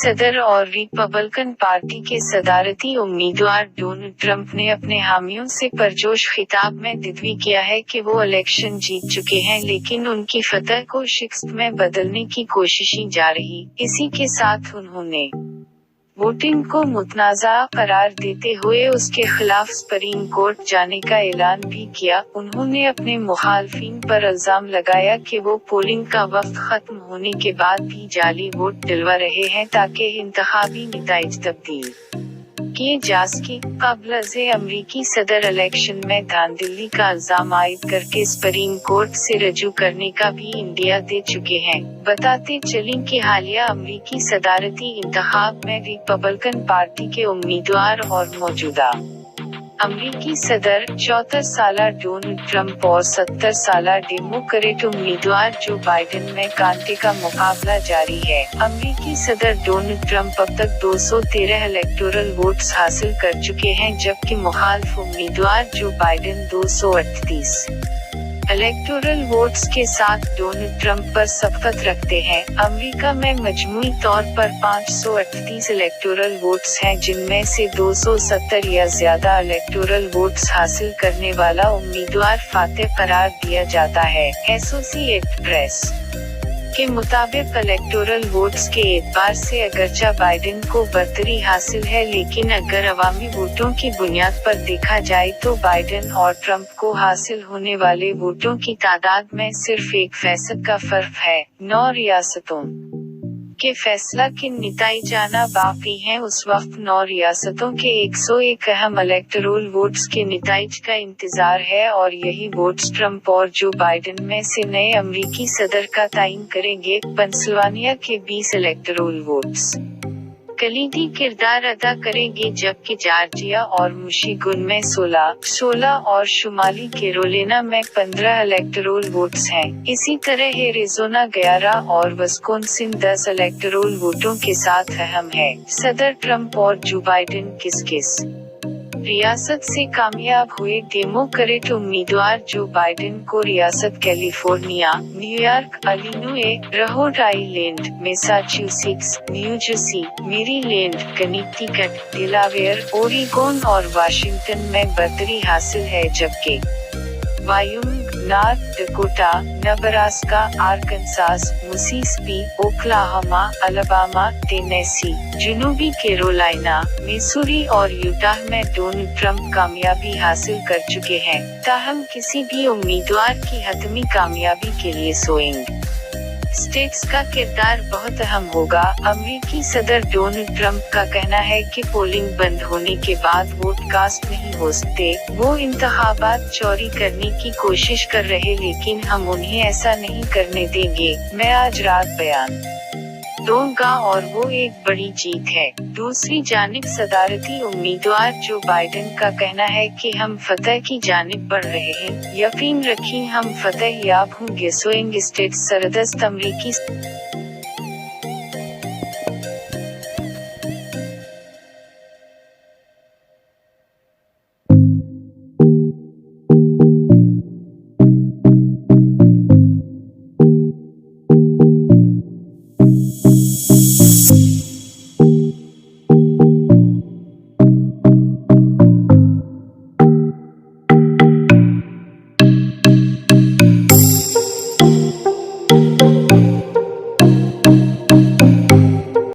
सदर और Republican party के सदारती उम्मीदवार डोनाल्ड ट्रंप ने अपने हामियों से परजोश खिताब में दावा किया है कि वो इलेक्शन जीत चुके हैं, लेकिन उनकी फतह को शिकस्त में बदलने की कोशिशें जारी। इसी के साथ उन्होंने वोटिंग को मुतनाज़ा करार देते हुए उसके खिलाफ सुप्रीम कोर्ट जाने का ऐलान भी किया। उन्होंने अपने मुखालफिन पर इल्जाम लगाया कि वो पोलिंग का वक्त खत्म होने के बाद भी जाली वोट डलवा रहे हैं ताकि इंतखाबी नतीजे तब्दील किए जा सके। कबल अमरीकी सदर इलेक्शन में धांधली का इल्जाम आयद करके सुप्रीम कोर्ट से रजू करने का भी इंडिया दे चुके हैं। बताते चलें कि हालिया अमरीकी सदारती इंतखाब में रिपब्लिकन पार्टी के उम्मीदवार और मौजूदा अमरीकी सदर 74 साला डोनाल्ड ट्रंप और 70 साला डेमोक्रेट उम्मीदवार जो बाइडेन में कांटे का मुकाबला जारी है। अमरीकी सदर डोनाल्ड ट्रंप अब तक 213 इलेक्टोरल वोट्स हासिल कर चुके हैं, जबकि मुखालिफ उम्मीदवार जो बाइडेन 238 इलेक्टोरल वोट्स के साथ डोनाल्ड ट्रंप पर सबकत रखते हैं। अमेरिका में मजमूई तौर पर 538 इलेक्टोरल वोट्स हैं, जिनमें से 270 या ज्यादा इलेक्टोरल वोट्स हासिल करने वाला उम्मीदवार फातेह करार दिया जाता है। एसोसिएटेड प्रेस के मुताबिक इलेक्टोरल वोट्स के एतबार से अगरचा बाइडेन को बरतरी हासिल है, लेकिन अगर अवामी वोटों की बुनियाद पर देखा जाए तो बाइडेन और ट्रंप को हासिल होने वाले वोटों की तादाद में सिर्फ 1% का फर्क है। 9 रियासतों के फैसला के नतीजे जाना बाकी हैं। उस वक्त 9 रियासतों के 101 अहम इलेक्टोरल वोट्स के नतीजे का इंतजार है और यही वोट्स ट्रंप और जो बाइडेन में से नए अमरीकी सदर का तयन करेंगे। पेंसिल्वानिया के 20 इलेक्टोरल वोट्स कलीदी किरदार अदा करेंगे, जबकि जॉर्जिया और मिशिगन में 16 और शुमाली कैरोलिना में 15 इलेक्टोरल वोट्स हैं। इसी तरह एरिज़ोना 11 और विस्कॉन्सिन 10 इलेक्टोरल वोटों के साथ अहम है। सदर ट्रंप और जो बाइडेन किस रियासत से कामयाब हुए। डेमोक्रेट उम्मीदवार जो बाइडेन को रियासत California, New York, Illinois, Rhode Island, Massachusetts, New Jersey, Maryland, Connecticut, Delaware, Oregon और वाशिंगटन में बरतरी हासिल है, जबकि Wyoming, North Dakota, Nebraska, Arkansas, Mississippi, Oklahoma, Alabama, Tennessee, जनूबी कैरोलिना, मिसूरी और यूटाह में डोनाल्ड ट्रंप कामयाबी हासिल कर चुके हैं। ताहम किसी भी उम्मीदवार की हतमी कामयाबी के लिए स्विंग स्टेट्स का किरदार बहुत अहम होगा। अमेरिकी सदर डोनाल्ड ट्रंप का कहना है कि पोलिंग बंद होने के बाद वोट कास्ट नहीं हो सकते। वो इंतखाबात चोरी करने की कोशिश कर रहे, लेकिन हम उन्हें ऐसा नहीं करने देंगे। मैं आज रात बयान दूंगा और वो एक बड़ी जीत है। दूसरी जानिब सदारती उम्मीदवार जो बाइडेन का कहना है कि हम फतह की जानिब बढ़ रहे हैं। यकीन रखें हम फतह याब होंगे। स्विंग स्टेट सरदस्त अमरीकी